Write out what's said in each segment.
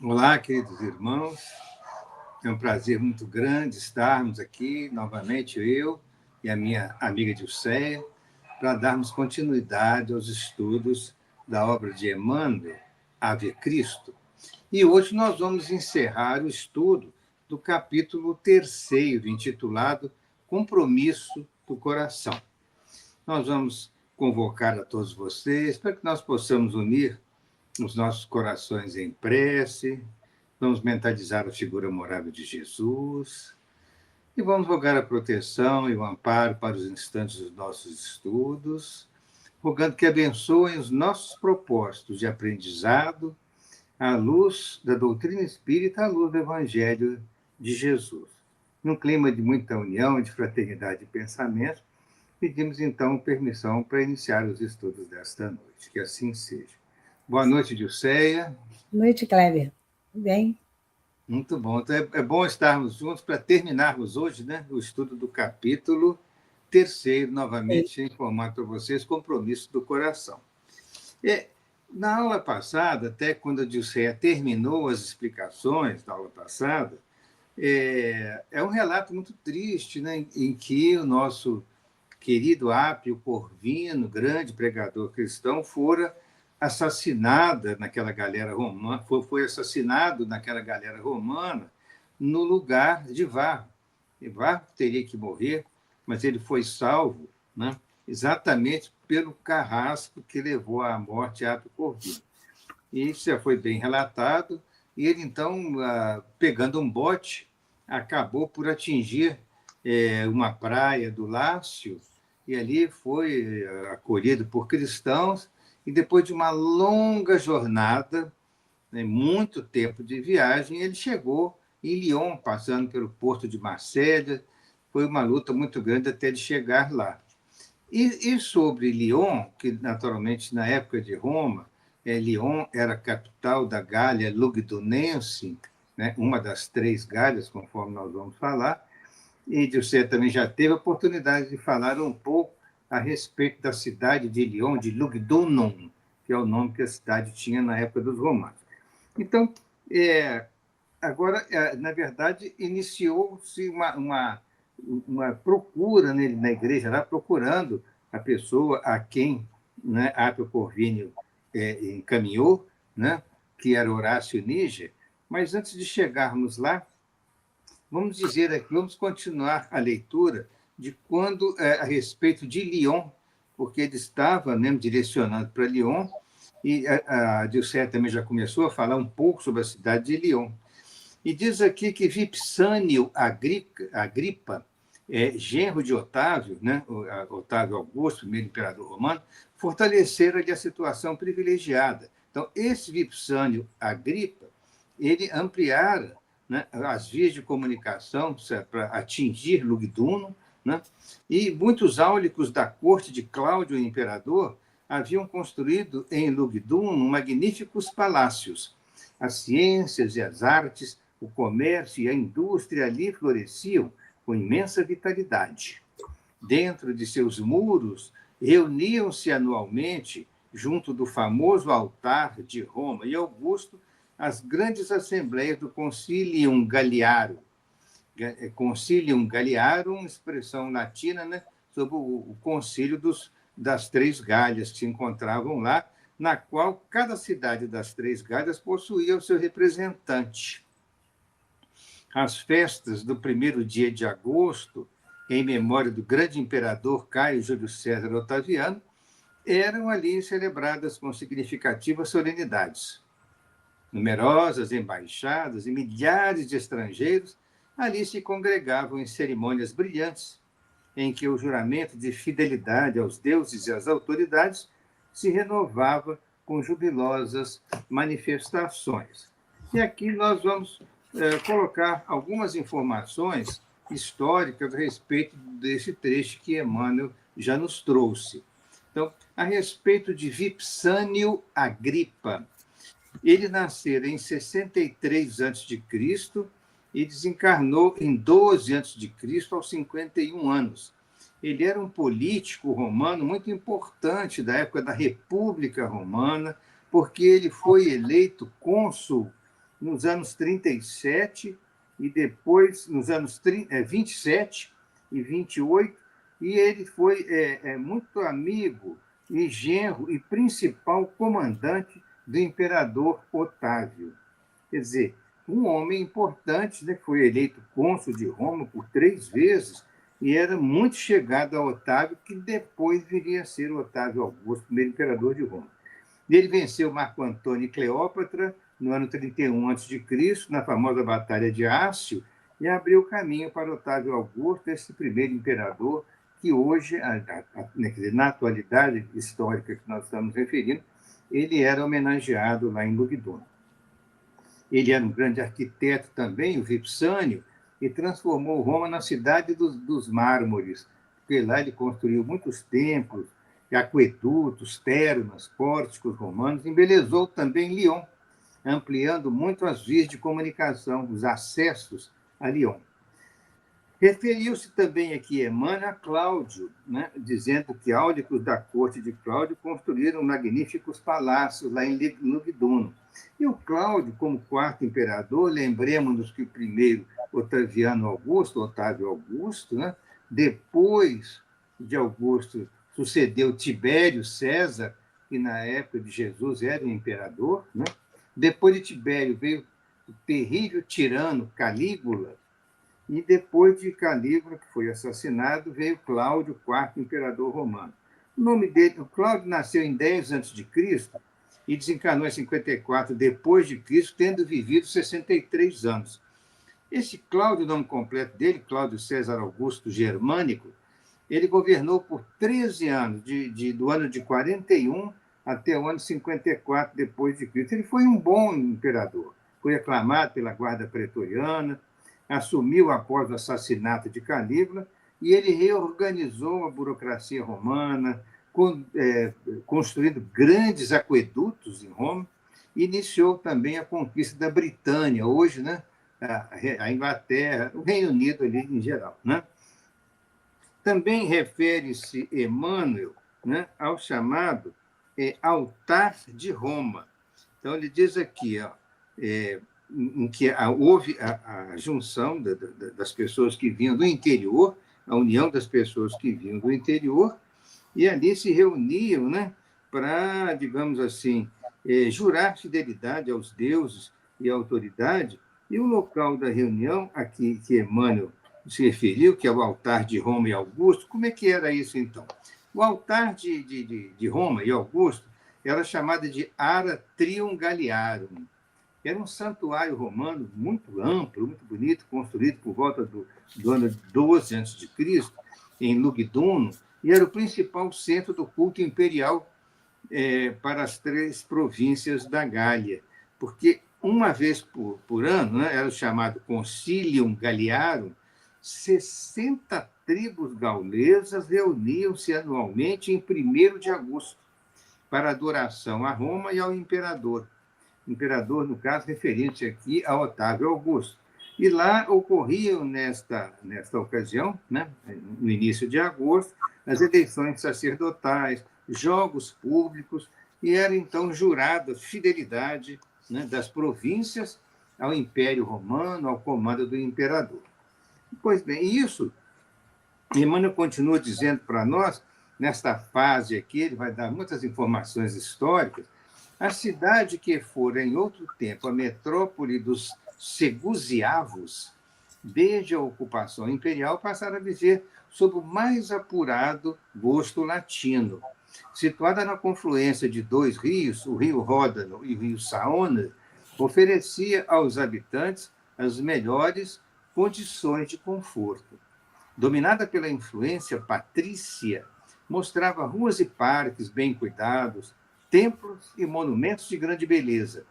Olá, queridos irmãos. É um prazer muito grande estarmos aqui novamente, eu e a minha amiga Dilceia, para darmos continuidade aos estudos da obra de Emmanuel, Ave Cristo. E hoje nós vamos encerrar o estudo do capítulo 3º, intitulado Compromisso do Coração. Nós vamos convocar a todos vocês para que nós possamos unir os nossos corações em prece, vamos mentalizar a figura morável de Jesus e vamos rogar a proteção e o amparo para os instantes dos nossos estudos, rogando que abençoem os nossos propósitos de aprendizado à luz da doutrina espírita, à luz do Evangelho de Jesus. Num clima de muita união, de fraternidade de pensamento, pedimos então permissão para iniciar os estudos desta noite. Que assim seja. Boa noite, Dilceia. Boa noite, Kleber. Tudo bem? Muito bom. Então, é bom estarmos juntos para terminarmos hoje, né, o estudo do capítulo 3º, novamente informar para vocês, compromisso do coração. Na aula passada, até quando a Dilceia terminou as explicações da aula passada, é um relato muito triste, né, em que o nosso querido Apio Corvino, grande pregador cristão, fora assassinada naquela galera romana, foi assassinado naquela galera romana no lugar de Varro. E Varro teria que morrer, mas ele foi salvo, né, exatamente pelo carrasco que levou à morte a Apio Corvino. E isso já foi bem relatado, e ele, então, pegando um bote, acabou por atingir uma praia do Lácio, e ali foi acolhido por cristãos, e depois de uma longa jornada, né, muito tempo de viagem, ele chegou em Lyon, passando pelo porto de Marselha. Foi uma luta muito grande até ele chegar lá. E sobre Lyon, que naturalmente na época de Roma, Lyon era a capital da Gália Lugdunense, né, uma das 3 Gálias, conforme nós vamos falar, e você também já teve a oportunidade de falar um pouco a respeito da cidade de Lyon, de Lugdunum, que é o nome que a cidade tinha na época dos romanos. Então, agora, na verdade, iniciou-se uma procura nele, na igreja, lá procurando a pessoa a quem, né, Apio Corvínio encaminhou, né, que era Horácio Níger. Mas antes de chegarmos lá, vamos dizer aqui, vamos continuar a leitura de quando, a respeito de Lyon, porque ele estava mesmo direcionando para Lyon, e a Dilceia também já começou a falar um pouco sobre a cidade de Lyon. E diz aqui que Vipsânio Agripa, genro de Otávio, né, Otávio Augusto, primeiro imperador romano, fortaleceram-lhe a situação privilegiada. Então, esse Vipsânio Agripa, ele ampliara, né, as vias de comunicação para atingir Lugdunum, né, e muitos áulicos da corte de Cláudio, o imperador, haviam construído em Lugdunum magníficos palácios. As ciências e as artes, o comércio e a indústria ali floresciam com imensa vitalidade. Dentro de seus muros, reuniam-se anualmente, junto do famoso altar de Roma e Augusto, as grandes assembleias do Concilium Galiarum. Concilium Galiarum, expressão latina, né, sobre o concílio das 3 Gálias que se encontravam lá, na qual cada cidade das 3 Gálias possuía o seu representante. As festas do primeiro dia de agosto, em memória do grande imperador Caio Júlio César Otaviano, eram ali celebradas com significativas solenidades. Numerosas embaixadas e milhares de estrangeiros ali se congregavam em cerimônias brilhantes, em que o juramento de fidelidade aos deuses e às autoridades se renovava com jubilosas manifestações. E aqui nós vamos colocar algumas informações históricas a respeito desse trecho que Emmanuel já nos trouxe. Então, a respeito de Vipsânio Agripa, ele nascera em 63 a.C. e desencarnou em 12 a.C., aos 51 anos. Ele era um político romano muito importante da época da República Romana, porque ele foi eleito cônsul nos anos 37 e depois nos anos 27 e 28, e ele foi muito amigo e genro e principal comandante do imperador Otávio. Quer dizer, um homem importante, né, que foi eleito cônsul de Roma por 3 vezes e era muito chegado a Otávio, que depois viria a ser o Otávio Augusto, primeiro imperador de Roma. Ele venceu Marco Antônio e Cleópatra no ano 31 a.C., na famosa Batalha de Ácio, e abriu caminho para Otávio Augusto, esse primeiro imperador que hoje, quer dizer, na atualidade histórica que nós estamos referindo, ele era homenageado lá em Lugdunum. Ele era um grande arquiteto também, o Vipsânio, e transformou Roma na cidade dos mármores, porque lá ele construiu muitos templos, aquedutos, termas, pórticos romanos, embelezou também Lyon, ampliando muito as vias de comunicação, os acessos a Lyon. Referiu-se também aqui Emmanuel a Cláudio, né, dizendo que áulicos da corte de Cláudio construíram magníficos palácios lá em Lugdunum. E o Cláudio, como quarto imperador, lembremos-nos que o primeiro, Otaviano Augusto, Otávio Augusto, né, depois de Augusto sucedeu Tibério César, que na época de Jesus era o imperador. Né? Depois de Tibério veio o terrível tirano Calígula, e depois de Calígula, que foi assassinado, veio Cláudio, quarto imperador romano. O nome dele, o Cláudio nasceu em 10 a.C. e desencarnou em 54 depois de Cristo, tendo vivido 63 anos. Esse Cláudio, o nome completo dele, Cláudio César Augusto Germânico, ele governou por 13 anos, do ano de 41 até o ano 54 depois de Cristo. Ele foi um bom imperador, foi aclamado pela guarda pretoriana, assumiu após o assassinato de Calígula, e ele reorganizou a burocracia romana, construindo grandes aquedutos em Roma, e iniciou também a conquista da Britânia, hoje, né, a Inglaterra, o Reino Unido ali em geral. Né? Também refere-se Emmanuel, né, ao chamado altar de Roma. Então, ele diz aqui, em que houve a junção das pessoas que vinham do interior, a união das pessoas que vinham do interior, e ali se reuniam, né, para, digamos assim, jurar fidelidade aos deuses e à autoridade, e o local da reunião, aqui que Emmanuel se referiu, que é o altar de Roma e Augusto. Como é que era isso, então? O altar de Roma e Augusto era chamado de Ara Triungaliarum. Era um santuário romano muito amplo, muito bonito, construído por volta do ano 12 a.C., em Lugdunum, e era o principal centro do culto imperial para as 3 províncias da Gália, porque uma vez por ano, né, era o chamado Concilium Galiarum, 60 tribos gaulesas reuniam-se anualmente em 1º de agosto para adoração a Roma e ao imperador. Imperador, no caso, referindo-se aqui a Otávio Augusto. E lá ocorriam, nesta ocasião, né, no início de agosto, as eleições sacerdotais, jogos públicos, e era então jurada fidelidade, né, das províncias ao Império Romano, ao comando do imperador. Pois bem, isso, Emmanuel continua dizendo para nós, nesta fase aqui, ele vai dar muitas informações históricas. A cidade que fora em outro tempo a metrópole dos segusiavos, desde a ocupação imperial, passaram a viver sob o mais apurado gosto latino. Situada na confluência de 2 rios, o rio Ródano e o rio Saona, oferecia aos habitantes as melhores condições de conforto. Dominada pela influência patrícia, mostrava ruas e parques bem cuidados, templos e monumentos de grande beleza,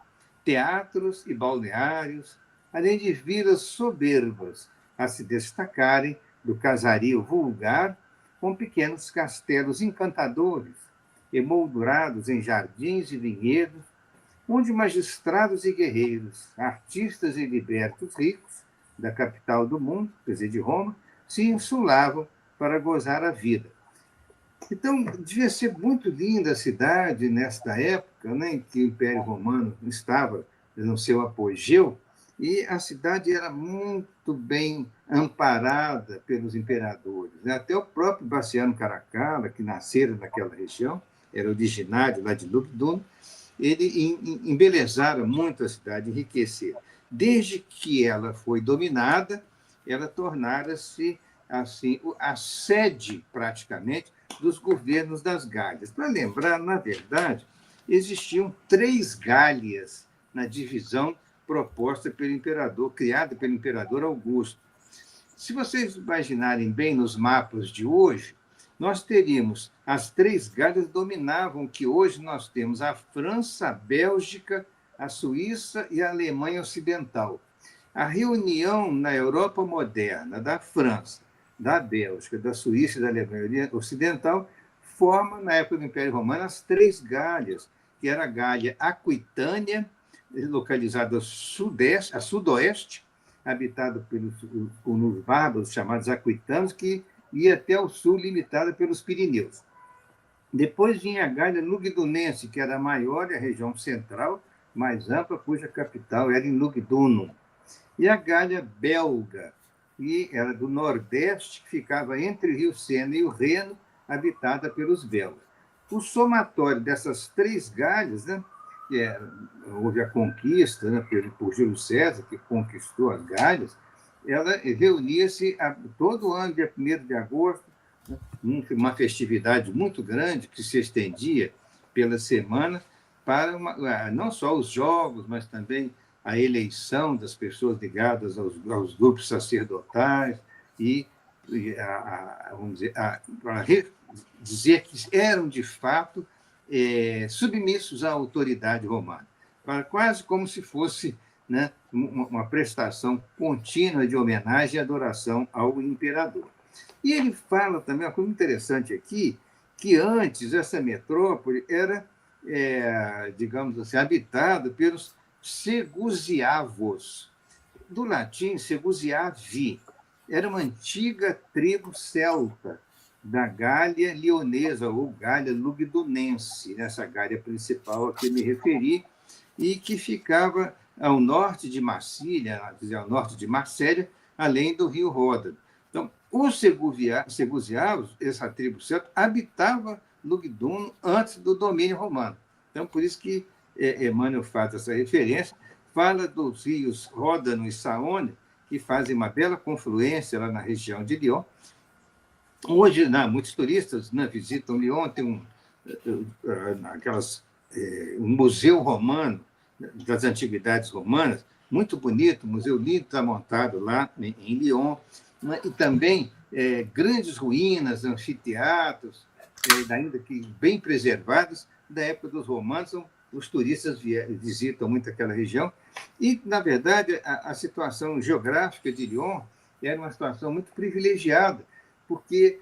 teatros e balneários, além de vilas soberbas a se destacarem do casario vulgar, com pequenos castelos encantadores, emoldurados em jardins e vinhedos, onde magistrados e guerreiros, artistas e libertos ricos da capital do mundo, quer dizer, de Roma, se insulavam para gozar a vida. Então, devia ser muito linda a cidade nesta época, né, em que o Império Romano estava no seu apogeu, e a cidade era muito bem amparada pelos imperadores, né? Até o próprio Bassiano Caracalla, que nascera naquela região, era originário lá de Lugdunum, ele embelezara muito a cidade, enriquecera. Desde que ela foi dominada, ela tornara-se assim a sede, praticamente, dos governos das Gálias. Para lembrar, na verdade, existiam 3 Gálias na divisão proposta pelo imperador, criada pelo imperador Augusto. Se vocês imaginarem bem nos mapas de hoje, nós teríamos as 3 Gálias dominavam o que hoje nós temos a França, a Bélgica, a Suíça e a Alemanha Ocidental. A reunião na Europa moderna da França, da Bélgica, da Suíça e da Alemanha Ocidental forma, na época do Império Romano, as 3 Gálias, que era a Gália Aquitânia, localizada a sudoeste, habitada pelos bárbaros chamados aquitanos, que ia até o sul, limitada pelos Pirineus. Depois vinha a Gália Lugdunense, que era a maior e a região central, mais ampla, cuja capital era em Lugdunum. E a Gália Belga, que era do nordeste, que ficava entre o rio Sena e o Reno, habitada pelos belgas. O somatório dessas 3 Gálias, né, houve a conquista, né, por Júlio César, que conquistou as Gálias, ela reunia-se todo ano, dia 1º de agosto, né, uma festividade muito grande que se estendia pela semana para não só os jogos, mas também a eleição das pessoas ligadas aos grupos sacerdotais vamos dizer, para dizer que eram, de fato, submissos à autoridade romana, quase como se fosse, né, uma prestação contínua de homenagem e adoração ao imperador. E ele fala também uma coisa interessante aqui, que antes essa metrópole era, digamos assim, habitada pelos segusiavos, do latim segusiavi. Era uma antiga tribo celta da Gália Leonesa, ou Gália Lugdunense, nessa Gália principal a que me referi, e que ficava ao norte de Massília, ao norte de Marsella, além do rio Ródano. Então, os segusiavos, essa tribo celta, habitava Lugdunum antes do domínio romano. Então, por isso que Emmanuel faz essa referência, fala dos rios Ródano e Saône, que fazem uma bela confluência lá na região de Lyon. Hoje, muitos turistas visitam Lyon, tem um museu romano, das antiguidades romanas, muito bonito, museu lindo, está montado lá em Lyon, e também grandes ruínas, anfiteatros, ainda que bem preservados, da época dos romanos. Os turistas visitam muito aquela região, e, na verdade, a situação geográfica de Lyon era uma situação muito privilegiada, porque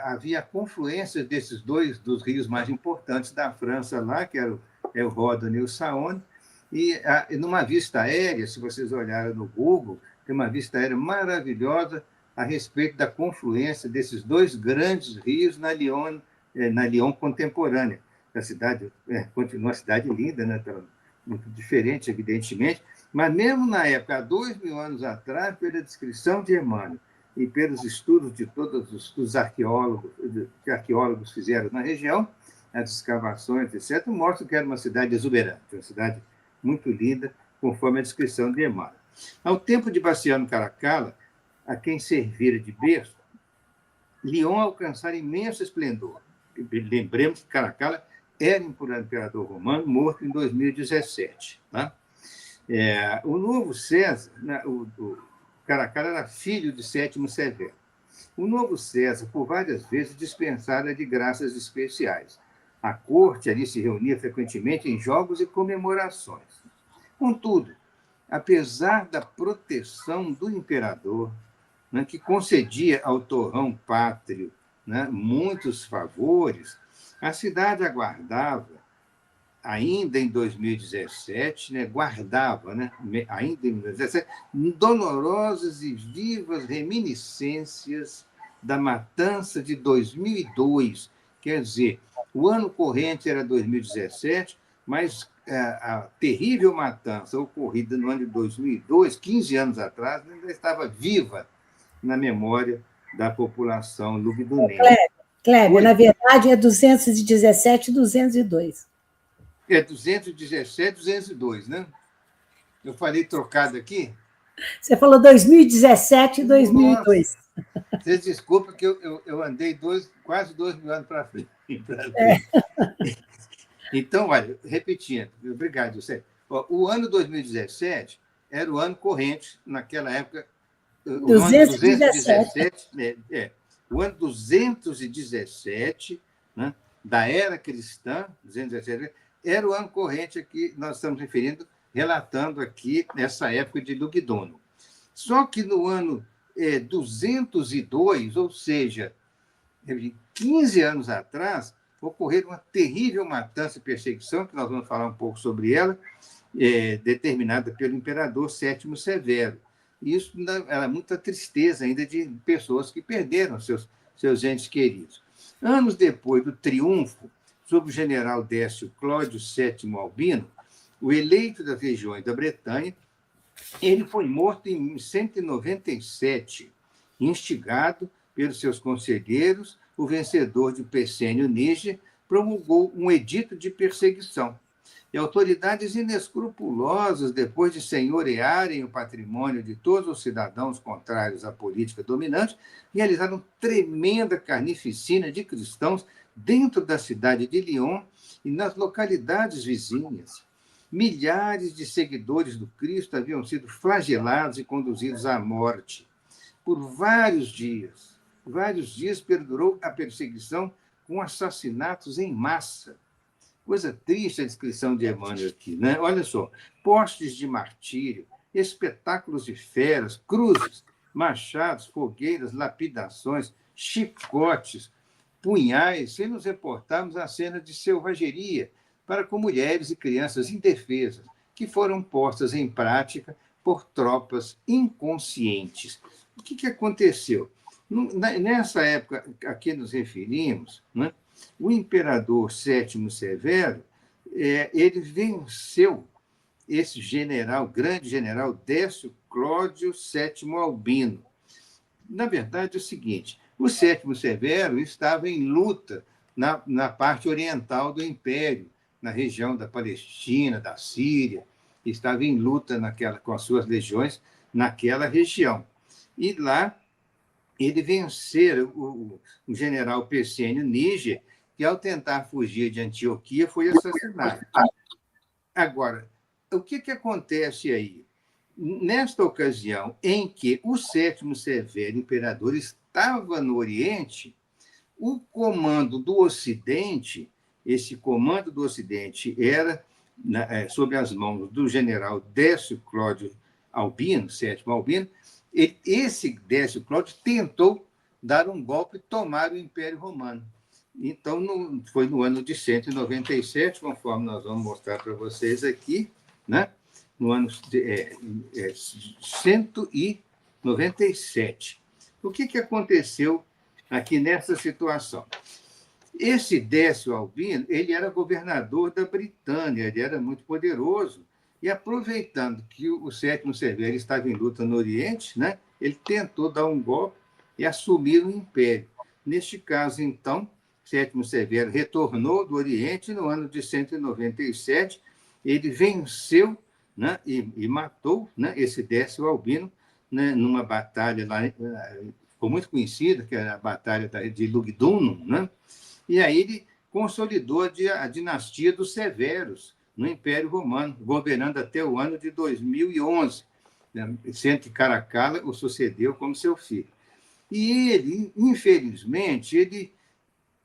havia confluência desses dos rios mais importantes da França lá, que era o Ródano e o Saône, e numa vista aérea, se vocês olharem no Google, tem uma vista aérea maravilhosa a respeito da confluência desses 2 grandes rios na Lyon contemporânea. A cidade continua uma cidade linda, né? Muito diferente, evidentemente, mas mesmo na época, há 2.000 anos atrás, pela descrição de Emmanuel e pelos estudos de todos os arqueólogos, que arqueólogos fizeram na região, as escavações, etc., mostram que era uma cidade exuberante, uma cidade muito linda, conforme a descrição de Emmanuel. Ao tempo de Bassiano Caracalla, a quem servira de berço, Lyon alcançara imenso esplendor. Lembremos que Caracalla era imperador romano, morto em 2017. Tá? O novo César, o Caracalla era filho de Sétimo Severo. O novo César, por várias vezes, dispensara de graças especiais. A corte ali se reunia frequentemente em jogos e comemorações. Contudo, apesar da proteção do imperador, né, que concedia ao torrão pátrio, né, muitos favores, a cidade aguardava, ainda em 2017, guardava, ainda em 2017, dolorosas e vivas reminiscências da matança de 2002. Quer dizer, o ano corrente era 2017, mas a terrível matança ocorrida no ano de 2002, 15 anos atrás, ainda estava viva na memória da população lugdunense. Kleber, na verdade é 217 e 202. É 217, 202, né? Eu falei trocado aqui? Você falou 2017 e 2002. Nossa, vocês desculpem que eu andei quase 2.000 anos para frente. Então, olha, repetindo, obrigado, José. O ano 2017 era o ano corrente, naquela época, o ano 217. 217, o ano 217, né, da era cristã, 217, era o ano corrente a que nós estamos referindo, relatando aqui essa época de Lugdunum. Só que no ano 202, ou seja, 15 anos atrás, ocorreu uma terrível matança e perseguição, que nós vamos falar um pouco sobre ela, determinada pelo imperador Sétimo Severo. Isso era muita tristeza ainda de pessoas que perderam seus entes queridos. Anos depois do triunfo sobre o general Décio Cláudio VII Albino, o eleito das regiões da Bretanha, ele foi morto em 197, instigado pelos seus conselheiros. O vencedor de Pescenio Níger promulgou um edito de perseguição. E autoridades inescrupulosas, depois de senhorearem o patrimônio de todos os cidadãos contrários à política dominante, realizaram tremenda carnificina de cristãos dentro da cidade de Lyon e nas localidades vizinhas. Milhares de seguidores do Cristo haviam sido flagelados e conduzidos à morte. Por vários dias perdurou a perseguição com assassinatos em massa. Coisa triste a descrição de Emmanuel aqui, né? Olha só, postes de martírio, espetáculos de feras, cruzes, machados, fogueiras, lapidações, chicotes, punhais, sem nos reportarmos a cena de selvageria para com mulheres e crianças indefesas, que foram postas em prática por tropas inconscientes. O que aconteceu? Nessa época a que nos referimos, né, o imperador Sétimo Severo, ele venceu esse grande general Décio Cláudio VII Albino. Na verdade, é o seguinte: o Sétimo Severo estava em luta na parte oriental do Império, na região da Palestina, da Síria, estava em luta com as suas legiões naquela região. E lá ele venceu o general Pescenio Níger, que, ao tentar fugir de Antioquia, foi assassinado. Agora, o que acontece aí? Nesta ocasião em que o Sétimo Severo Imperador estava no Oriente, o comando do Ocidente, esse comando do Ocidente era sob as mãos do general Décio Cláudio Albino, Sétimo Albino. Esse Décio Cláudio tentou dar um golpe e tomar o Império Romano. Então, foi no ano de 197, conforme nós vamos mostrar para vocês aqui, né? No ano 197. O que aconteceu aqui nessa situação? Esse Décio Albino, ele era governador da Britânia, ele era muito poderoso, e aproveitando que o Sétimo Severo estava em luta no Oriente, né, ele tentou dar um golpe e assumir o império. Neste caso, então, Sétimo Severo retornou do Oriente no ano de 197, ele venceu, né, e matou, né, esse Décio Albino, né, numa batalha lá, ficou muito conhecida, que era a Batalha de Lugdunum, né? E aí ele consolidou a dinastia dos Severos no Império Romano, governando até o ano de 2011, né, sendo que Caracalla o sucedeu como seu filho. E ele, infelizmente, ele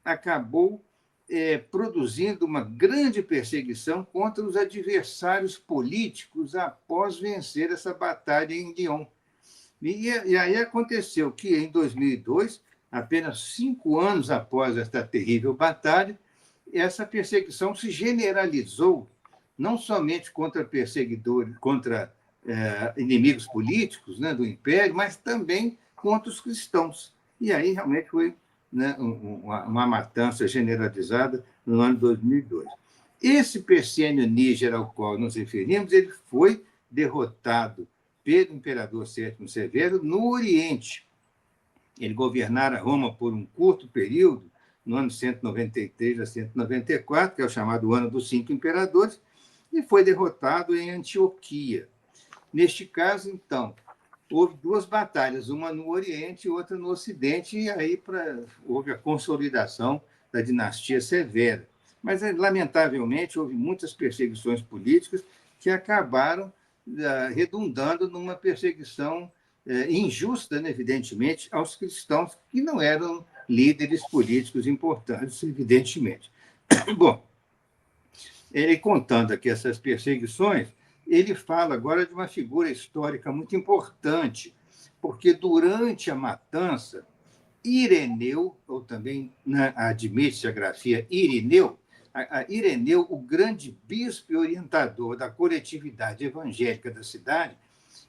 acabou produzindo uma grande perseguição contra os adversários políticos após vencer essa batalha em Lyon. E aí aconteceu que, em 2002, apenas 5 anos após esta terrível batalha, essa perseguição se generalizou, não somente contra perseguidores, contra inimigos políticos, né, do Império, mas também contra os cristãos. E aí realmente foi, né, uma matança generalizada no ano 2002. Esse Persênio Níger ao qual nos referimos, ele foi derrotado pelo imperador Sétimo Severo no Oriente. Ele governara Roma por um curto período, no ano 193 a 194, que é o chamado Ano dos Cinco Imperadores, e foi derrotado em Antioquia. Neste caso, então, houve duas batalhas, uma no Oriente e outra no Ocidente, e aí houve a consolidação da dinastia Severa. Mas, lamentavelmente, houve muitas perseguições políticas que acabaram redundando numa perseguição injusta, né, evidentemente, aos cristãos que não eram líderes políticos importantes, evidentemente. Bom, ele contando aqui essas perseguições, ele fala agora de uma figura histórica muito importante, porque durante a matança, Ireneu, ou também admite a grafia Irineu, Ireneu, o grande bispo e orientador da coletividade evangélica da cidade,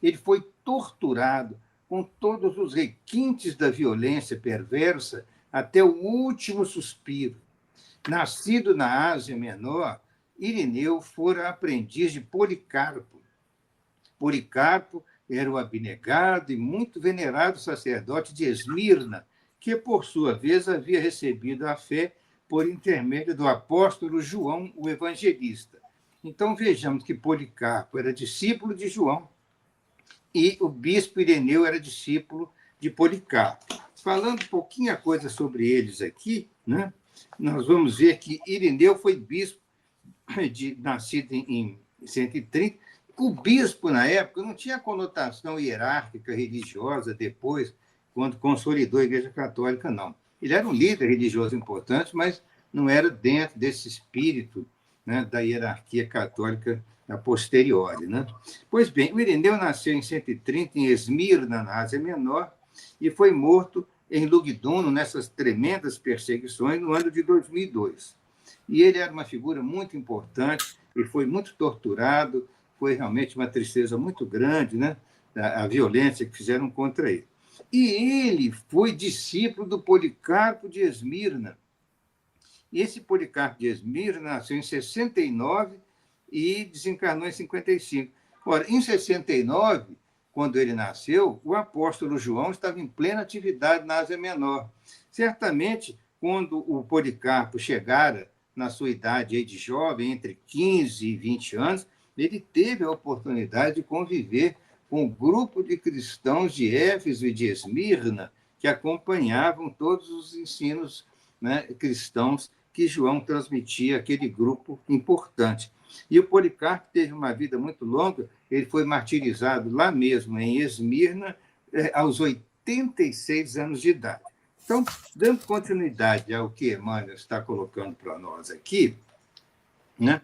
ele foi torturado com todos os requintes da violência perversa até o último suspiro. Nascido na Ásia Menor, Irineu fora aprendiz de Policarpo. Policarpo era o abnegado e muito venerado sacerdote de Esmirna, que, por sua vez, havia recebido a fé por intermédio do apóstolo João, o evangelista. Então, vejamos que Policarpo era discípulo de João e o bispo Ireneu era discípulo de Policarpo. Falando um pouquinho a coisa sobre eles aqui, né, nós vamos ver que Ireneu foi bispo nascido em 130. O bispo, na época, não tinha conotação hierárquica religiosa depois, quando consolidou a Igreja Católica, não. Ele era um líder religioso importante, mas não era dentro desse espírito, né, da hierarquia católica a posteriori. Né? Pois bem, o Ireneu nasceu em 130 em Esmirna, na Ásia Menor, e foi morto em Lugdunum, nessas tremendas perseguições, no ano de 2002. E ele era uma figura muito importante e foi muito torturado, foi realmente uma tristeza muito grande, né? A violência que fizeram contra ele. E ele foi discípulo do Policarpo de Esmirna. E esse Policarpo de Esmirna nasceu em 69 e desencarnou em 55. Ora, em 69, quando ele nasceu, o apóstolo João estava em plena atividade na Ásia Menor. Certamente, quando o Policarpo chegara na sua idade aí de jovem, entre 15 e 20 anos, ele teve a oportunidade de conviver com o grupo de cristãos de Éfeso e de Esmirna, que acompanhavam todos os ensinos, né, cristãos que João transmitia àquele grupo importante. E o Policarpo teve uma vida muito longa, ele foi martirizado lá mesmo, em Esmirna, aos 86 anos de idade. Então, dando continuidade ao que Emmanuel está colocando para nós aqui, né,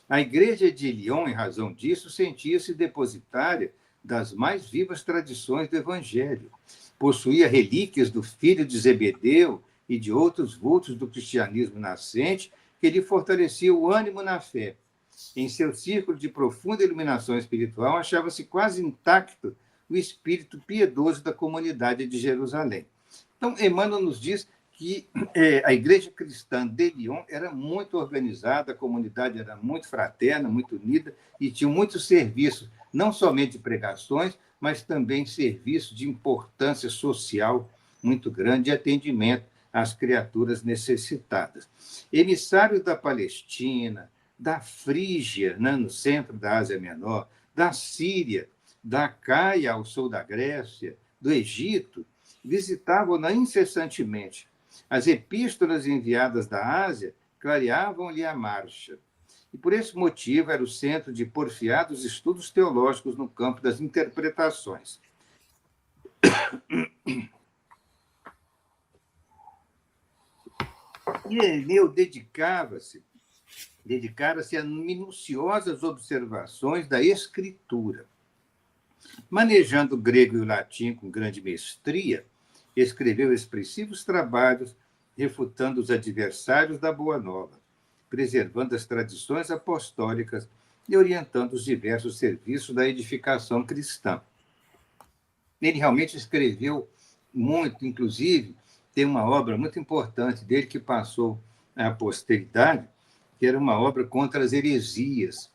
a Igreja de Lyon, em razão disso, sentia-se depositária das mais vivas tradições do Evangelho. Possuía relíquias do filho de Zebedeu e de outros vultos do cristianismo nascente que lhe fortalecia o ânimo na fé. Em seu círculo de profunda iluminação espiritual, achava-se quase intacto o espírito piedoso da comunidade de Jerusalém. Então, Emmanuel nos diz que a igreja cristã de Lyon era muito organizada, a comunidade era muito fraterna, muito unida, e tinha muitos serviços, não somente de pregações, mas também serviços de importância social muito grande, de atendimento às criaturas necessitadas. Emissários da Palestina, da Frígia, né, no centro da Ásia Menor, da Síria, da Caia, ao sul da Grécia, do Egito, visitavam-na incessantemente. As epístolas enviadas da Ásia clareavam-lhe a marcha. E por esse motivo era o centro de porfiados estudos teológicos no campo das interpretações. Ireneu dedicara-se a minuciosas observações da Escritura. Manejando o grego e o latim com grande mestria, escreveu expressivos trabalhos refutando os adversários da Boa Nova, preservando as tradições apostólicas e orientando os diversos serviços da edificação cristã. Ele realmente escreveu muito, inclusive, tem uma obra muito importante dele que passou à posteridade, que era uma obra contra as heresias.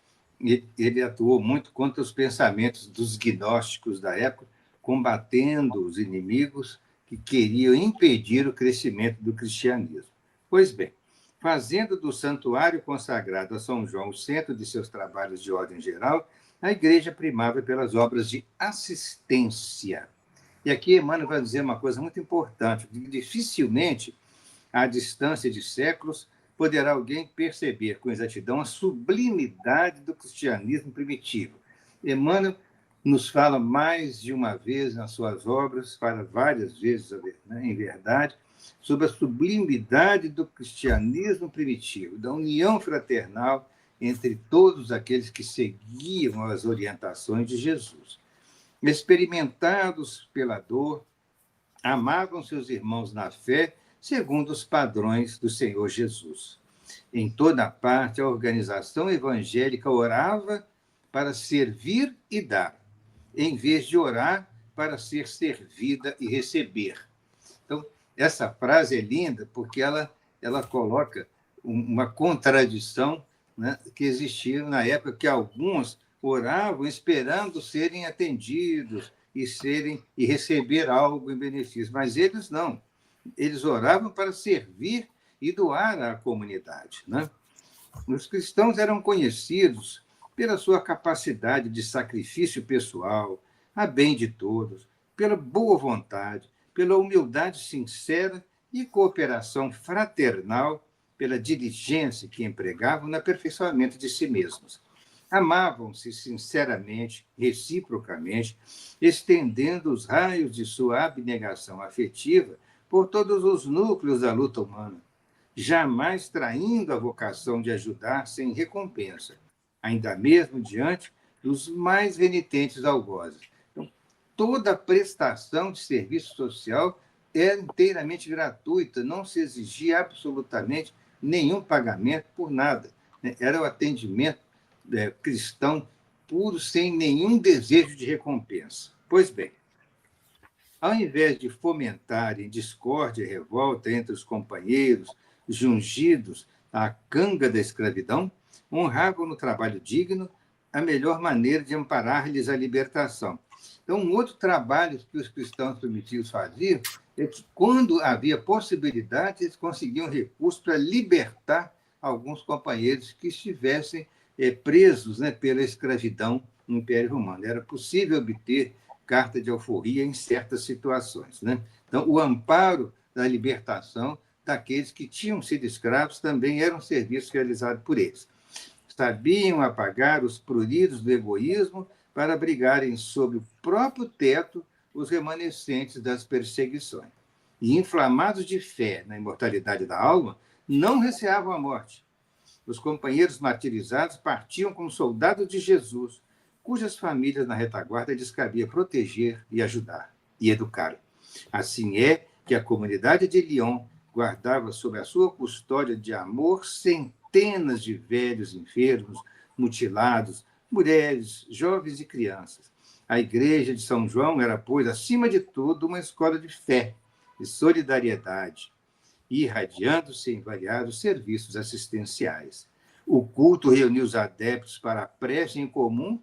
Ele atuou muito contra os pensamentos dos gnósticos da época, combatendo os inimigos que queriam impedir o crescimento do cristianismo. Pois bem, fazendo do santuário consagrado a São João o centro de seus trabalhos de ordem geral, a igreja primava pelas obras de assistência. E aqui Emmanuel vai dizer uma coisa muito importante: dificilmente, à distância de séculos, poderá alguém perceber com exatidão a sublimidade do cristianismo primitivo. Emmanuel nos fala mais de uma vez nas suas obras, fala várias vezes, em verdade, sobre a sublimidade do cristianismo primitivo, da união fraternal entre todos aqueles que seguiam as orientações de Jesus. Experimentados pela dor, amavam seus irmãos na fé, segundo os padrões do Senhor Jesus. Em toda parte, a organização evangélica orava para servir e dar, em vez de orar para ser servida e receber. Então, essa frase é linda porque ela coloca uma contradição, né, que existia na época, que alguns oravam esperando serem atendidos e receber algo em benefício, mas eles não. Eles oravam para servir e doar à comunidade, né? Os cristãos eram conhecidos pela sua capacidade de sacrifício pessoal, a bem de todos, pela boa vontade, pela humildade sincera e cooperação fraternal, pela diligência que empregavam no aperfeiçoamento de si mesmos. Amavam-se sinceramente, reciprocamente, estendendo os raios de sua abnegação afetiva por todos os núcleos da luta humana, jamais traindo a vocação de ajudar sem recompensa, ainda mesmo diante dos mais renitentes algozes. Então, toda prestação de serviço social era inteiramente gratuita, não se exigia absolutamente nenhum pagamento por nada. Era o atendimento cristão puro, sem nenhum desejo de recompensa. Pois bem, ao invés de fomentarem discórdia e revolta entre os companheiros, jungidos à canga da escravidão, honravam no trabalho digno a melhor maneira de amparar-lhes a libertação. Então, um outro trabalho que os cristãos primitivos faziam é que, quando havia possibilidade, eles conseguiam recursos para libertar alguns companheiros que estivessem presos, né, pela escravidão no Império Romano. Era possível obter carta de alforria em certas situações, né? Então, o amparo da libertação daqueles que tinham sido escravos também era um serviço realizado por eles. Sabiam apagar os pruridos do egoísmo para abrigarem sob o próprio teto os remanescentes das perseguições. E, inflamados de fé na imortalidade da alma, não receavam a morte. Os companheiros martirizados partiam como soldados de Jesus, cujas famílias na retaguarda lhes cabia proteger e ajudar, e educar. Assim é que a comunidade de Lyon guardava sob a sua custódia de amor centenas de velhos enfermos, mutilados, mulheres, jovens e crianças. A igreja de São João era, pois, acima de tudo, uma escola de fé, de solidariedade, irradiando-se em variados serviços assistenciais. O culto reuniu os adeptos para a prece em comum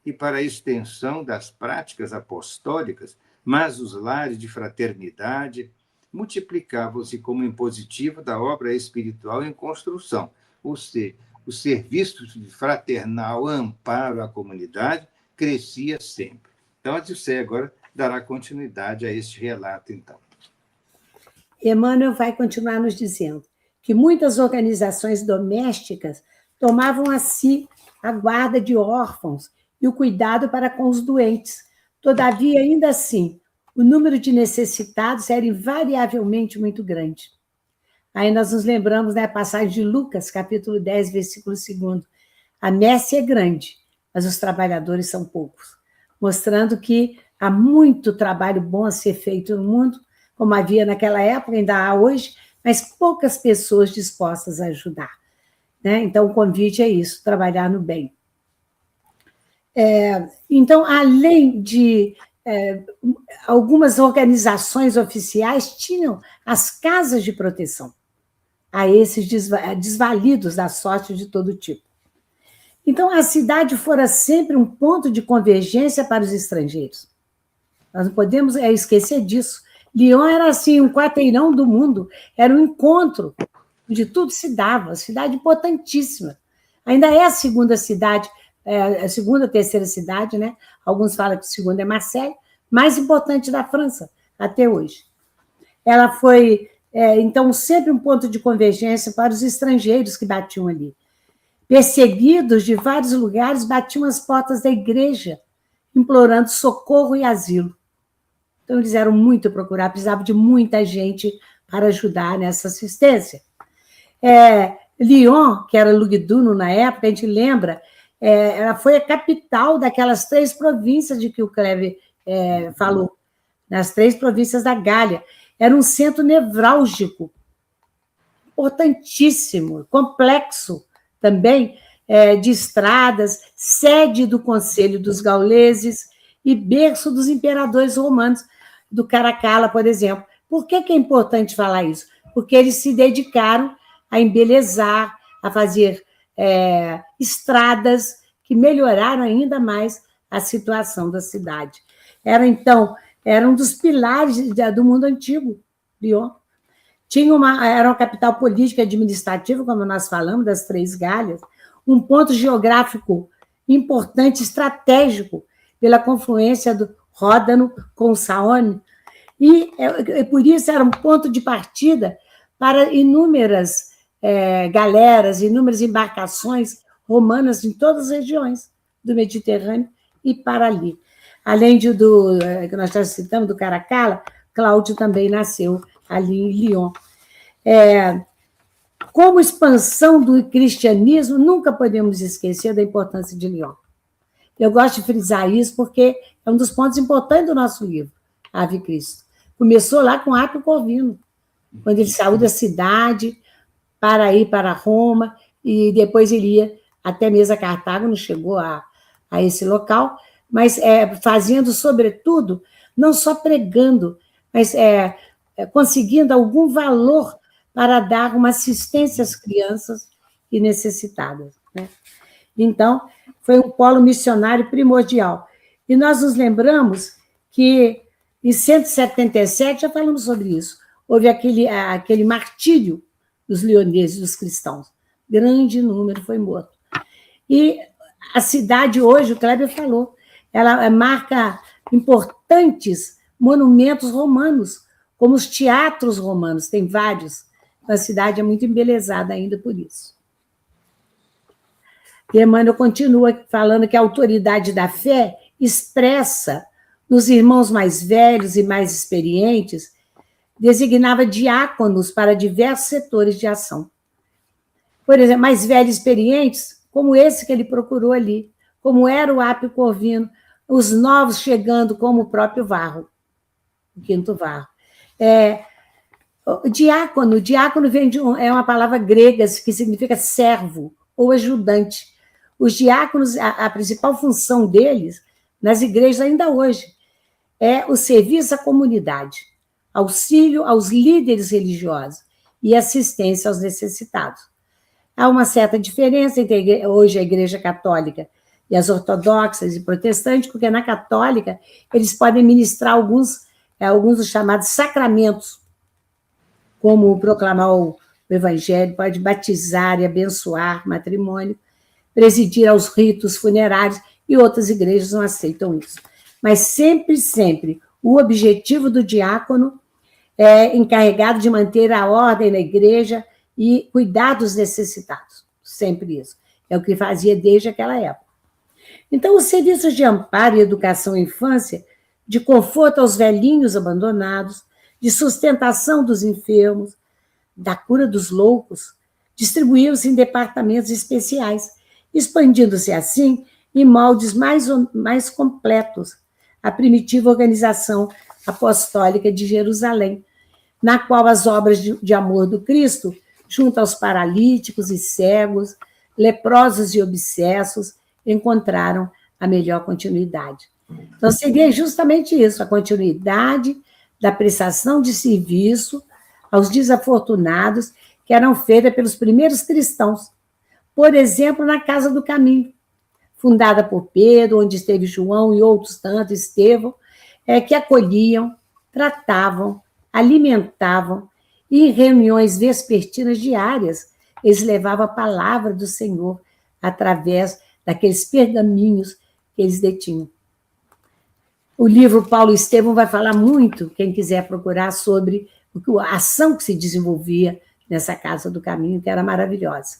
e para a extensão das práticas apostólicas, mas os lares de fraternidade multiplicavam-se como impositivo da obra espiritual em construção, ou seja, o serviço de fraternal amparo à comunidade crescia sempre. Então, a Dilcé agora dará continuidade a este relato, então. Emmanuel vai continuar nos dizendo que muitas organizações domésticas tomavam a si a guarda de órfãos e o cuidado para com os doentes. Todavia, ainda assim, o número de necessitados era invariavelmente muito grande. Aí nós nos lembramos da passagem de Lucas, capítulo 10, versículo 2. A messe é grande, mas os trabalhadores são poucos, mostrando que há muito trabalho bom a ser feito no mundo, como havia naquela época, ainda há hoje, mas poucas pessoas dispostas a ajudar, né? Então, o convite é isso, trabalhar no bem. Então, além de algumas organizações oficiais, tinham as casas de proteção. a esses desvalidos da sorte de todo tipo. Então, a cidade fora sempre um ponto de convergência para os estrangeiros. Nós não podemos esquecer disso. Lyon era assim, um quarteirão do mundo, era um encontro onde tudo se dava, cidade importantíssima. Ainda é a segunda cidade, a segunda, terceira cidade, né? Alguns falam que a segunda é Marseille, mais importante da França até hoje. Ela foi, então, sempre um ponto de convergência para os estrangeiros que batiam ali. Perseguidos de vários lugares, batiam as portas da igreja, implorando socorro e asilo. Então, eles eram muito procurados, precisavam de muita gente para ajudar nessa assistência. Lyon, que era Lugdunum na época, a gente lembra, ela foi a capital daquelas 3 províncias de que o Cleber falou, nas 3 províncias da Gália. Era um centro nevrálgico, importantíssimo, complexo também, de estradas, sede do Conselho dos Gauleses e berço dos imperadores romanos, do Caracalla, por exemplo. Por que é importante falar isso? Porque eles se dedicaram a embelezar, a fazer estradas que melhoraram ainda mais a situação da cidade. Era um dos pilares do mundo antigo, Lyon. Era uma capital política e administrativa, como nós falamos, das 3 Gálias, um ponto geográfico importante, estratégico, pela confluência do Ródano com o Saône, e por isso era um ponto de partida para inúmeras galeras, inúmeras embarcações romanas em todas as regiões do Mediterrâneo e para ali. Além do que nós já citamos, do Caracalla, Cláudio também nasceu ali em Lyon. Como expansão do cristianismo, nunca podemos esquecer da importância de Lyon. Eu gosto de frisar isso porque é um dos pontos importantes do nosso livro, Ave Cristo. Começou lá com Apio Corvino, quando ele saiu da cidade para ir para Roma, e depois ele ia até mesmo a Cartago, não chegou a esse local, mas fazendo, sobretudo, não só pregando, mas conseguindo algum valor para dar uma assistência às crianças e necessitadas, né? Então, foi um polo missionário primordial. E nós nos lembramos que, em 177, já falamos sobre isso, houve aquele martírio dos lioneses, dos cristãos. Grande número foi morto. E a cidade hoje, o Kleber falou, ela marca importantes monumentos romanos, como os teatros romanos, tem vários. A cidade é muito embelezada ainda por isso. E Emmanuel continua falando que a autoridade da fé expressa nos irmãos mais velhos e mais experientes, designava diáconos para diversos setores de ação. Por exemplo, mais velhos e experientes, como esse que ele procurou ali, como era o Apio Corvino, os novos chegando, como o próprio Varro, o quinto Varro. Diácono vem é uma palavra grega que significa servo ou ajudante. Os diáconos, a principal função deles, nas igrejas ainda hoje, é o serviço à comunidade, auxílio aos líderes religiosos e assistência aos necessitados. Há uma certa diferença entre hoje a Igreja Católica e as ortodoxas e protestantes, porque na Católica eles podem ministrar alguns dos chamados sacramentos, como proclamar o Evangelho, pode batizar e abençoar matrimônio, presidir aos ritos funerários, e outras igrejas não aceitam isso. Mas sempre, o objetivo do diácono é encarregado de manter a ordem na igreja e cuidar dos necessitados. Sempre isso. É o que fazia desde aquela época. Então, os serviços de amparo e educação à infância, de conforto aos velhinhos abandonados, de sustentação dos enfermos, da cura dos loucos, distribuíam-se em departamentos especiais, expandindo-se assim em moldes mais completos a primitiva organização apostólica de Jerusalém, na qual as obras de amor do Cristo, junto aos paralíticos e cegos, leprosos e obsessos, encontraram a melhor continuidade. Então, seria justamente isso, a continuidade da prestação de serviço aos desafortunados, que eram feitas pelos primeiros cristãos. Por exemplo, na Casa do Caminho, fundada por Pedro, onde esteve João e outros tantos, Estevão, que acolhiam, tratavam, alimentavam, e em reuniões vespertinas diárias, eles levavam a palavra do Senhor através daqueles pergaminhos que eles detinham. O livro Paulo e Estevão vai falar muito, quem quiser procurar, sobre a ação que se desenvolvia nessa Casa do Caminho, que era maravilhosa.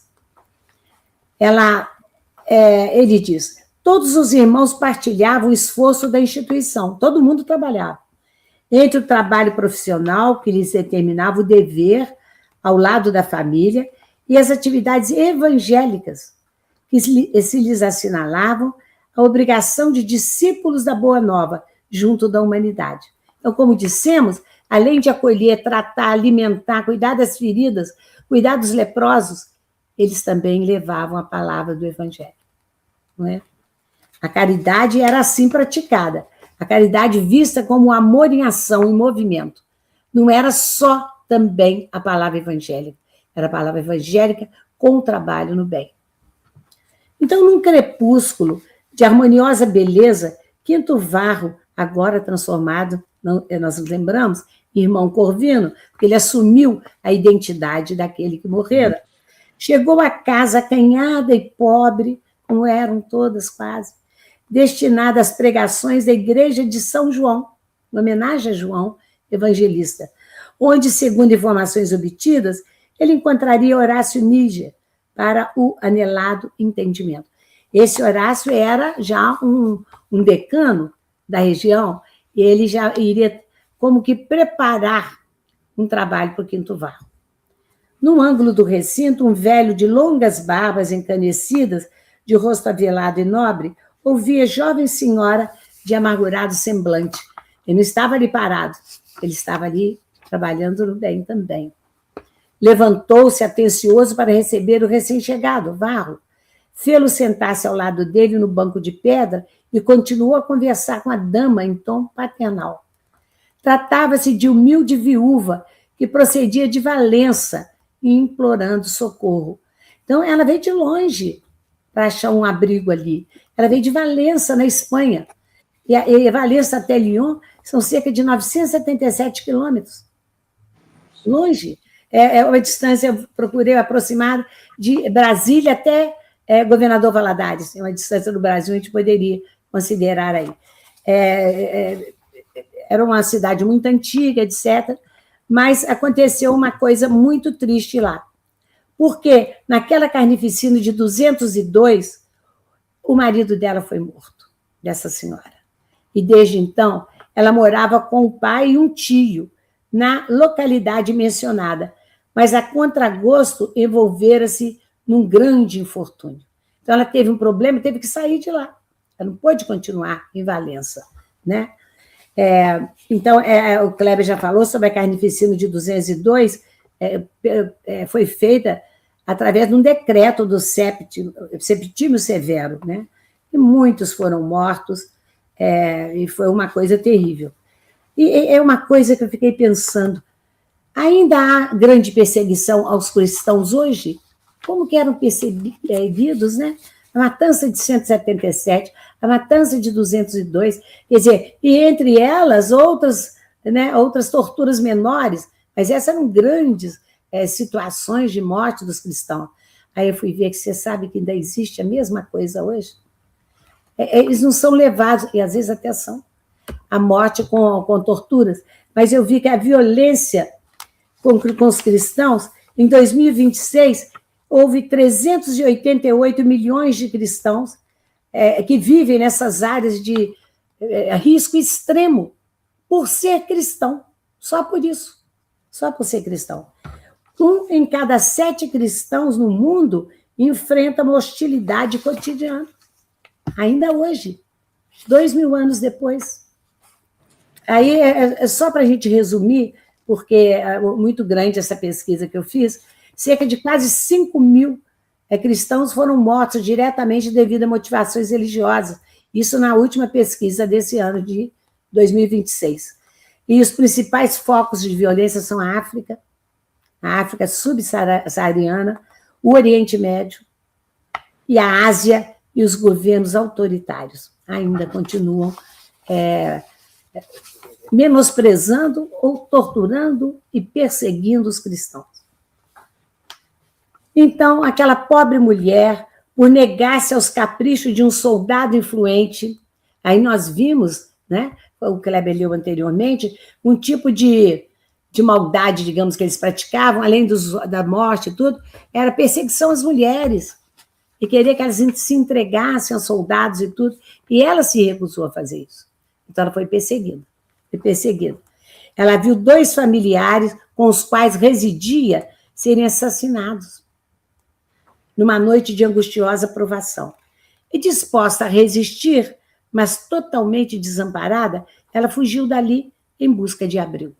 Ele diz, todos os irmãos partilhavam o esforço da instituição, todo mundo trabalhava. Entre o trabalho profissional, que lhes determinava o dever ao lado da família, e as atividades evangélicas, que se lhes assinalavam a obrigação de discípulos da Boa Nova junto da humanidade. Então, como dissemos, além de acolher, tratar, alimentar, cuidar das feridas, cuidar dos leprosos, eles também levavam a palavra do Evangelho. Não é? A caridade era assim praticada. A caridade vista como amor em ação, em movimento. Não era só também a palavra evangélica. Era a palavra evangélica com o trabalho no bem. Então, num crepúsculo de harmoniosa beleza, Quinto Varro, agora transformado, nós nos lembramos, irmão Corvino, porque ele assumiu a identidade daquele que morrera, chegou a casa acanhada e pobre, como eram todas quase, destinada às pregações da igreja de São João, em homenagem a João Evangelista, onde, segundo informações obtidas, ele encontraria Horácio Níger para o anelado entendimento. Esse Horácio era já um decano da região, e ele já iria como que preparar um trabalho para o Quinto Varro. No ângulo do recinto, um velho de longas barbas encanecidas, de rosto avelado e nobre, ouvia jovem senhora de amargurado semblante. Ele não estava ali parado, ele estava ali trabalhando no bem também. Levantou-se atencioso para receber o recém-chegado, Varro. Fê-lo sentar-se ao lado dele no banco de pedra e continuou a conversar com a dama em tom paternal. Tratava-se de humilde viúva que procedia de Valença, implorando socorro. Então, ela veio de longe para achar um abrigo ali. Ela veio de Valença, na Espanha. E Valença até Lyon são cerca de 977 quilômetros. Longe. É uma distância, eu procurei aproximar de Brasília até Governador Valadares. É uma distância do Brasil, a gente poderia considerar aí. Era uma cidade muito antiga, etc., mas aconteceu uma coisa muito triste lá. Porque naquela carnificina de 202, o marido dela foi morto, dessa senhora. E desde então, ela morava com o pai e um tio na localidade mencionada, mas a contragosto envolvera-se num grande infortúnio. Então, ela teve um problema, teve que sair de lá. Ela não pôde continuar em Valença, né? Então, o Kleber já falou sobre a carnificina de 202, foi feita através de um decreto do Septímio Severo, né? E muitos foram mortos, e foi uma coisa terrível. E é uma coisa que eu fiquei pensando, ainda há grande perseguição aos cristãos hoje? Como que eram perseguidos, né? A matança de 177, a matança de 202, quer dizer, e entre elas outras torturas menores, mas essas eram grandes situações de morte dos cristãos. Aí eu fui ver que você sabe que ainda existe a mesma coisa hoje. Eles não são levados, e às vezes até são, à morte com torturas, mas eu vi que a violência com os cristãos, em 2026, houve 388 milhões de cristãos que vivem nessas áreas de risco extremo por ser cristão, só por isso, só por ser cristão. 1 em cada 7 cristãos no mundo enfrenta uma hostilidade cotidiana, ainda hoje, 2000 anos depois. Aí é só para a gente resumir, porque é muito grande essa pesquisa que eu fiz, cerca de quase 5.000 cristãos foram mortos diretamente devido a motivações religiosas. Isso na última pesquisa desse ano de 2026. E os principais focos de violência são a África, a África subsaariana, o Oriente Médio e a Ásia, e os governos autoritários ainda continuam menosprezando ou torturando e perseguindo os cristãos. Então, aquela pobre mulher, por negar-se aos caprichos de um soldado influente, aí nós vimos, né, o Kleber leu anteriormente, um tipo de maldade, digamos, que eles praticavam, além da morte e tudo, era perseguição às mulheres, e queria que elas se entregassem aos soldados e tudo, e ela se recusou a fazer isso. Então, ela foi perseguida. Ela viu 2 familiares com os quais residia serem assassinados, numa noite de angustiosa provação. E disposta a resistir, mas totalmente desamparada, ela fugiu dali em busca de abrigo.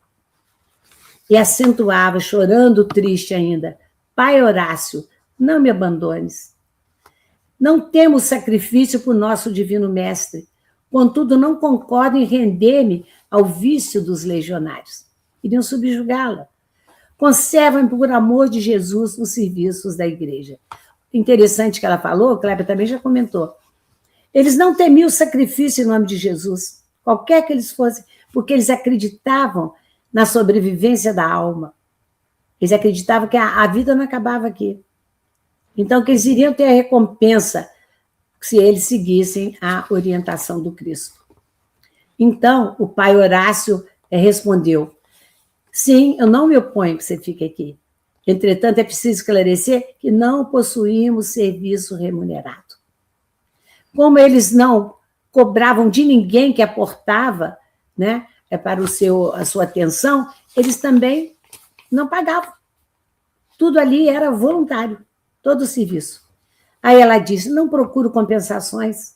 E acentuava, chorando triste ainda: Pai Horácio, não me abandones. Não temos sacrifício por nosso divino mestre, contudo não concordo em render-me ao vício dos legionários. Iriam subjugá-la. Conserva-me por amor de Jesus nos serviços da igreja. Interessante que ela falou, o Kleber também já comentou. Eles não temiam o sacrifício em nome de Jesus, qualquer que eles fossem, porque eles acreditavam na sobrevivência da alma. Eles acreditavam que a vida não acabava aqui. Então, que eles iriam ter a recompensa se eles seguissem a orientação do Cristo. Então, o pai Horácio respondeu: sim, eu não me oponho que você fique aqui. Entretanto, é preciso esclarecer que não possuímos serviço remunerado. Como eles não cobravam de ninguém que aportava, né, para a sua atenção, eles também não pagavam. Tudo ali era voluntário, todo o serviço. Aí ela disse: não procuro compensações,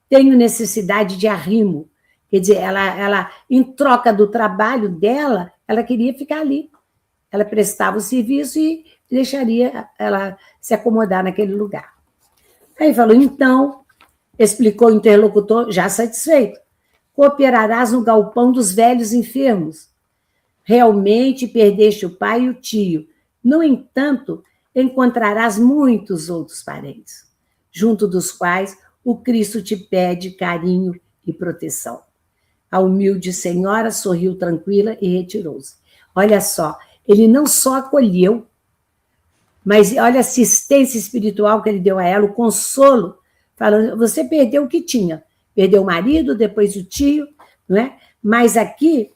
tenho necessidade de arrimo. Quer dizer, ela, em troca do trabalho dela, ela queria ficar ali. Ela prestava o serviço e deixaria ela se acomodar naquele lugar. Aí falou: então, explicou o interlocutor, já satisfeito, cooperarás no galpão dos velhos enfermos. Realmente perdeste o pai e o tio. No entanto, encontrarás muitos outros parentes, junto dos quais o Cristo te pede carinho e proteção. A humilde senhora sorriu tranquila e retirou-se. Olha só, ele não só acolheu, mas olha a assistência espiritual que ele deu a ela, o consolo, falando: você perdeu o que tinha, perdeu o marido, depois o tio, não é? Mas aqui,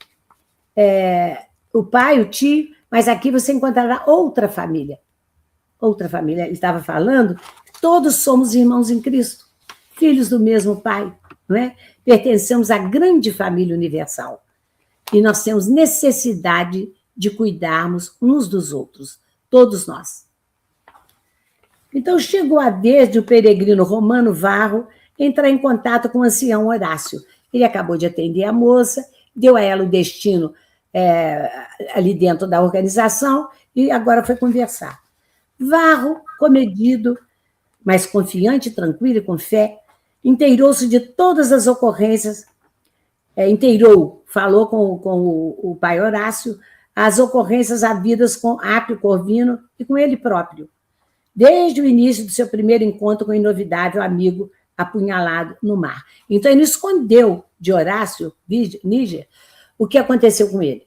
o pai, o tio, mas aqui você encontrará outra família. Outra família. Ele estava falando: todos somos irmãos em Cristo, filhos do mesmo pai, não é? Pertencemos à grande família universal. E nós temos necessidade de cuidarmos uns dos outros, todos nós. Então, chegou a vez de o peregrino Romano Varro entrar em contato com o ancião Horácio. Ele acabou de atender a moça, deu a ela o destino ali dentro da organização e agora foi conversar. Varro, comedido, mas confiante, tranquilo e com fé, inteirou-se de todas as ocorrências, falou com o pai Horácio as ocorrências havidas com Apio Corvino e com ele próprio, desde o início do seu primeiro encontro com o inovidável amigo apunhalado no mar. Então, ele escondeu de Horácio Níger o que aconteceu com ele,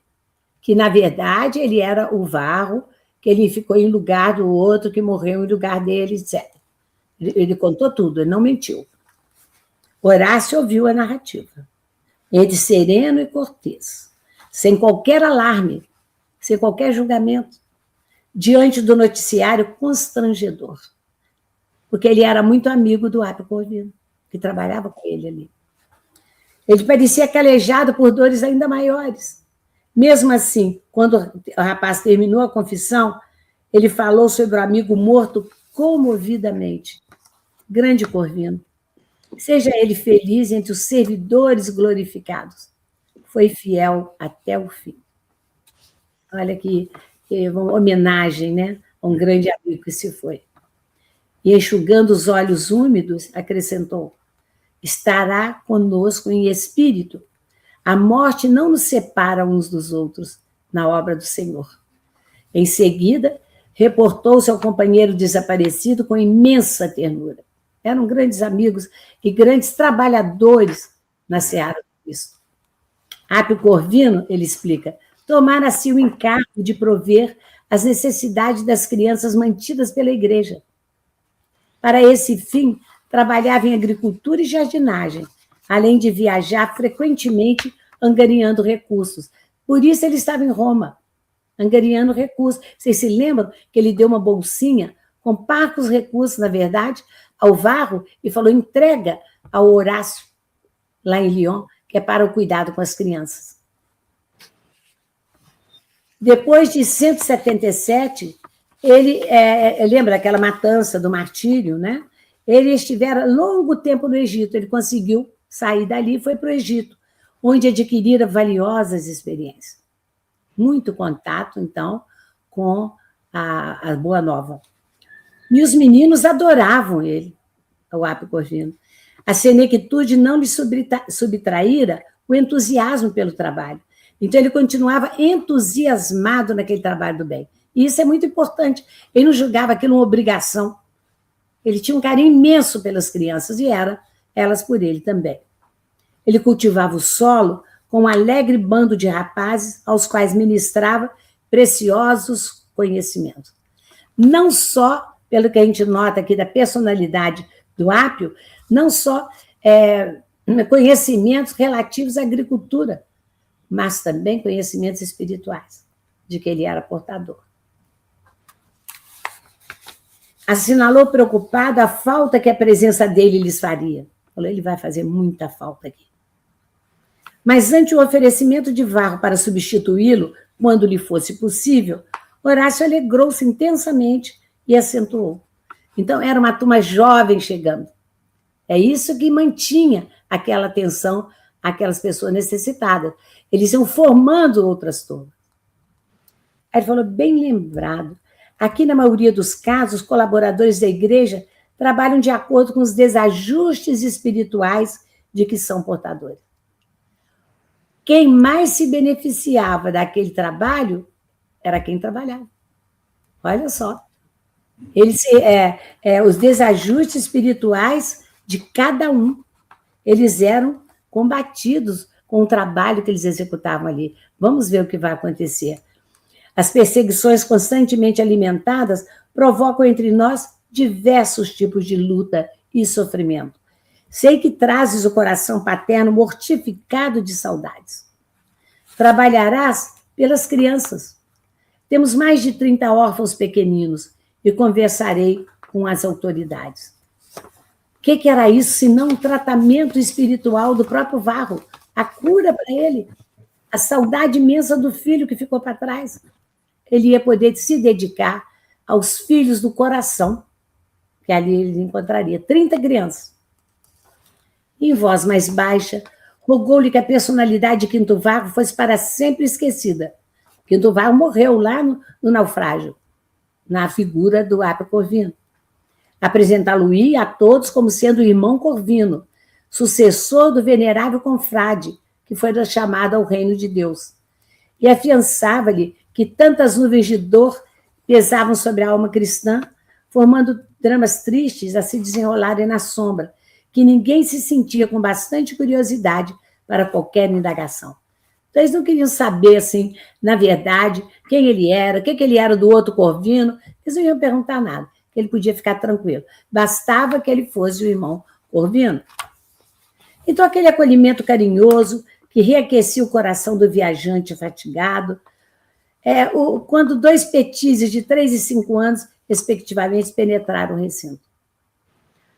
que, na verdade, ele era o Varro, que ele ficou em lugar do outro, que morreu em lugar dele, etc. Ele contou tudo, ele não mentiu. Horácio ouviu a narrativa. Ele, sereno e cortês, sem qualquer alarme, sem qualquer julgamento, diante do noticiário constrangedor, porque ele era muito amigo do Apio Corvino, que trabalhava com ele ali. Ele parecia calejado por dores ainda maiores. Mesmo assim, quando o rapaz terminou a confissão, ele falou sobre o amigo morto comovidamente. Grande Corvino, seja ele feliz entre os servidores glorificados. Foi fiel até o fim. Olha que uma homenagem, né, a um grande amigo que se foi. E, enxugando os olhos úmidos, acrescentou: estará conosco em espírito. A morte não nos separa uns dos outros na obra do Senhor. Em seguida, reportou-se ao companheiro desaparecido com imensa ternura. Eram grandes amigos e grandes trabalhadores na seara do Cristo. Apio Corvino, ele explica, tomara a si o encargo de prover as necessidades das crianças mantidas pela igreja. Para esse fim, trabalhava em agricultura e jardinagem, além de viajar frequentemente angariando recursos. Por isso ele estava em Roma, angariando recursos. Vocês se lembram que ele deu uma bolsinha com parcos recursos, na verdade, ao Varro, e falou, entrega ao Horácio, lá em Lyon, que é para o cuidado com as crianças. Depois de 177, ele, lembra aquela matança do martírio, né? Ele estivera longo tempo no Egito, ele conseguiu sair dali e foi para o Egito, onde adquirira valiosas experiências. Muito contato, então, com a Boa Nova. E os meninos adoravam ele, o Apio Corvino. A senectude não lhe subtraíra o entusiasmo pelo trabalho. Então, ele continuava entusiasmado naquele trabalho do bem. E isso é muito importante. Ele não julgava aquilo uma obrigação. Ele tinha um carinho imenso pelas crianças e elas por ele também. Ele cultivava o solo com um alegre bando de rapazes aos quais ministrava preciosos conhecimentos. Não só, pelo que a gente nota aqui da personalidade do Apio, não só conhecimentos relativos à agricultura, mas também conhecimentos espirituais, de que ele era portador. Assinalou preocupado a falta que a presença dele lhes faria. Falou, ele vai fazer muita falta aqui. Mas ante o oferecimento de Varro para substituí-lo, quando lhe fosse possível, Horácio alegrou-se intensamente e acentuou. Então, era uma turma jovem chegando. É isso que mantinha aquela atenção àquelas pessoas necessitadas. Eles iam formando outras turmas. Aí ele falou, bem lembrado, aqui na maioria dos casos, os colaboradores da igreja trabalham de acordo com os desajustes espirituais de que são portadores. Quem mais se beneficiava daquele trabalho era quem trabalhava. Olha só. Os desajustes espirituais de cada um, eles eram combatidos com o trabalho que eles executavam ali. Vamos ver o que vai acontecer. As perseguições constantemente alimentadas provocam entre nós diversos tipos de luta e sofrimento. Sei que trazes o coração paterno mortificado de saudades. Trabalharás pelas crianças. Temos mais de 30 órfãos pequeninos e conversarei com as autoridades. O que era isso, senão um tratamento espiritual do próprio Varro? A cura para ele, a saudade imensa do filho que ficou para trás. Ele ia poder se dedicar aos filhos do coração, que ali ele encontraria 30 crianças. Em voz mais baixa, rogou-lhe que a personalidade de Quinto Varro fosse para sempre esquecida. Quinto Varro morreu lá no naufrágio, na figura do Apio Corvino. Apresentá-lo-ia a todos como sendo o irmão Corvino, sucessor do venerável confrade, que foi chamado ao reino de Deus. E afiançava-lhe que tantas nuvens de dor pesavam sobre a alma cristã, formando dramas tristes a se desenrolarem na sombra, que ninguém se sentia com bastante curiosidade para qualquer indagação. Então, eles não queriam saber, assim, na verdade, quem ele era, o que ele era do outro Corvino, eles não iam perguntar nada, que ele podia ficar tranquilo. Bastava que ele fosse o irmão Corvino. Então, aquele acolhimento carinhoso que reaquecia o coração do viajante fatigado, quando 2 petizes de 3 e 5 anos, respectivamente, penetraram o recinto.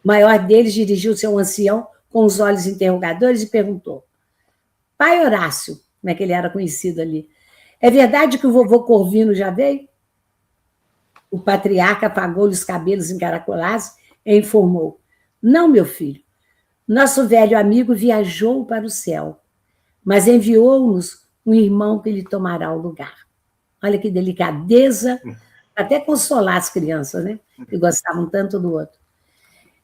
O maior deles dirigiu-se ao ancião com os olhos interrogadores e perguntou: Pai Horácio, como é que ele era conhecido ali, é verdade que o vovô Corvino já veio? O patriarca apagou-lhe os cabelos encaracolados e informou: Não, meu filho, nosso velho amigo viajou para o céu, mas enviou-nos um irmão que lhe tomará o lugar. Olha que delicadeza, até consolar as crianças, né? Que gostavam tanto do outro.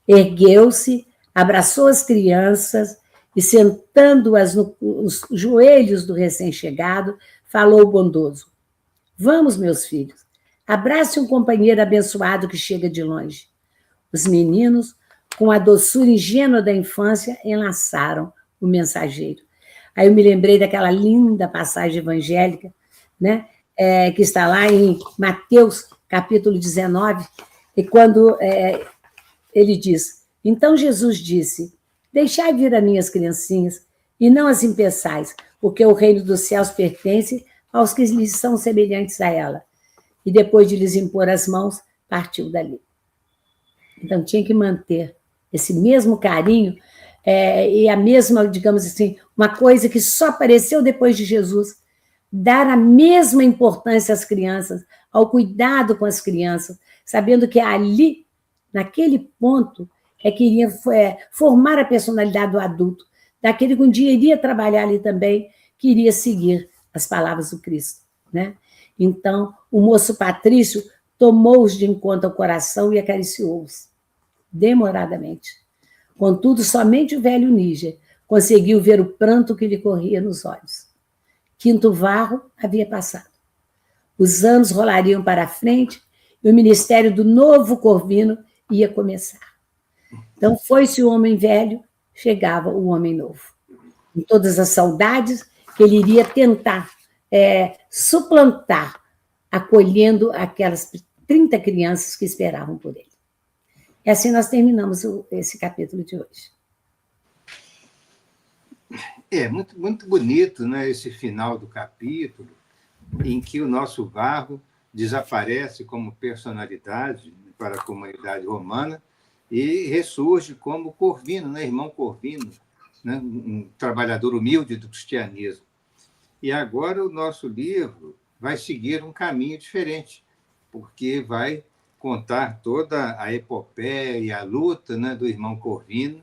Ergueu-se, abraçou as crianças e, sentando-as nos joelhos do recém-chegado, falou bondoso: Vamos, meus filhos, abrace um companheiro abençoado que chega de longe. Os meninos, com a doçura ingênua da infância, enlaçaram o mensageiro. Aí eu me lembrei daquela linda passagem evangélica, né? Que está lá em Mateus, capítulo 19, e quando ele diz: então Jesus disse, deixai vir as minhas criancinhas, e não as impeçais, porque o reino dos céus pertence aos que lhes são semelhantes a ela. E depois de lhes impor as mãos, partiu dali. Então tinha que manter esse mesmo carinho e a mesma, digamos assim, uma coisa que só apareceu depois de Jesus, dar a mesma importância às crianças, ao cuidado com as crianças, sabendo que ali, naquele ponto, que iria formar a personalidade do adulto, daquele que um dia iria trabalhar ali também, que iria seguir as palavras do Cristo, né? Então, o moço Patrício tomou-os de encontro ao coração e acariciou-os, demoradamente. Contudo, somente o velho Níger conseguiu ver o pranto que lhe corria nos olhos. Quinto Varro havia passado. Os anos rolariam para a frente e o ministério do novo Corvino ia começar. Então, foi-se o homem velho, chegava o homem novo. Com todas as saudades que ele iria tentar suplantar, acolhendo aquelas 30 crianças que esperavam por ele. E assim nós terminamos esse capítulo de hoje. Muito, muito bonito, né, esse final do capítulo, em que o nosso Varro desaparece como personalidade para a comunidade romana e ressurge como Corvino, né, irmão Corvino, né, um trabalhador humilde do cristianismo. E agora o nosso livro vai seguir um caminho diferente, porque vai contar toda a epopeia e a luta, né, do irmão Corvino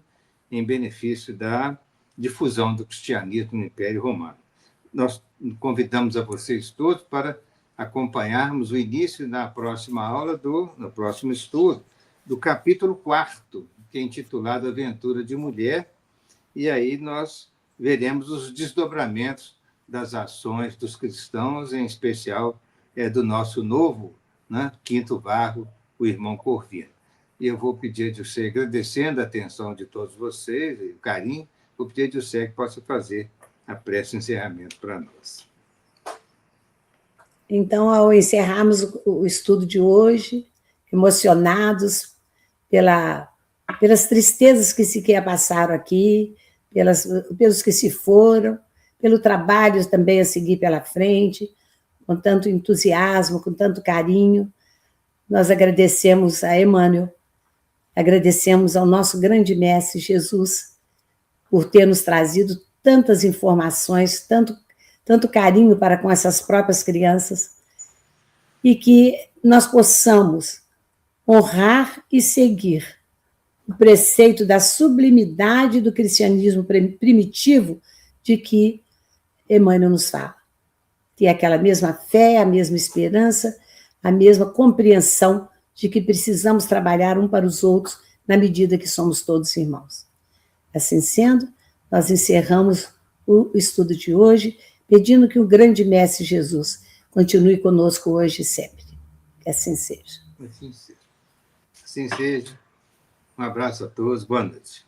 em benefício da difusão do cristianismo no Império Romano. Nós convidamos a vocês todos para acompanharmos o início da próxima aula, no próximo estudo, do capítulo 4º, que é intitulado Aventura de Mulher, e aí nós veremos os desdobramentos das ações dos cristãos, em especial do nosso novo, né, quinto Varro, o irmão Corvino. E eu vou pedir a você, agradecendo a atenção de todos vocês, e o carinho, vou pedir a você que possa fazer a prece de encerramento para nós. Então, ao encerrarmos o estudo de hoje, emocionados pelas tristezas que sequer passaram aqui, pelos que se foram, pelo trabalho também a seguir pela frente, com tanto entusiasmo, com tanto carinho, nós agradecemos a Emmanuel, agradecemos ao nosso grande mestre Jesus por ter nos trazido tantas informações, tanto carinho para com essas próprias crianças, e que nós possamos honrar e seguir o preceito da sublimidade do cristianismo primitivo de que Emmanuel nos fala. Ter aquela mesma fé, a mesma esperança, a mesma compreensão de que precisamos trabalhar um para os outros na medida que somos todos irmãos. Assim sendo, nós encerramos o estudo de hoje, pedindo que o grande Mestre Jesus continue conosco hoje e sempre. Que assim seja. Assim seja. Assim seja. Um abraço a todos. Boa noite.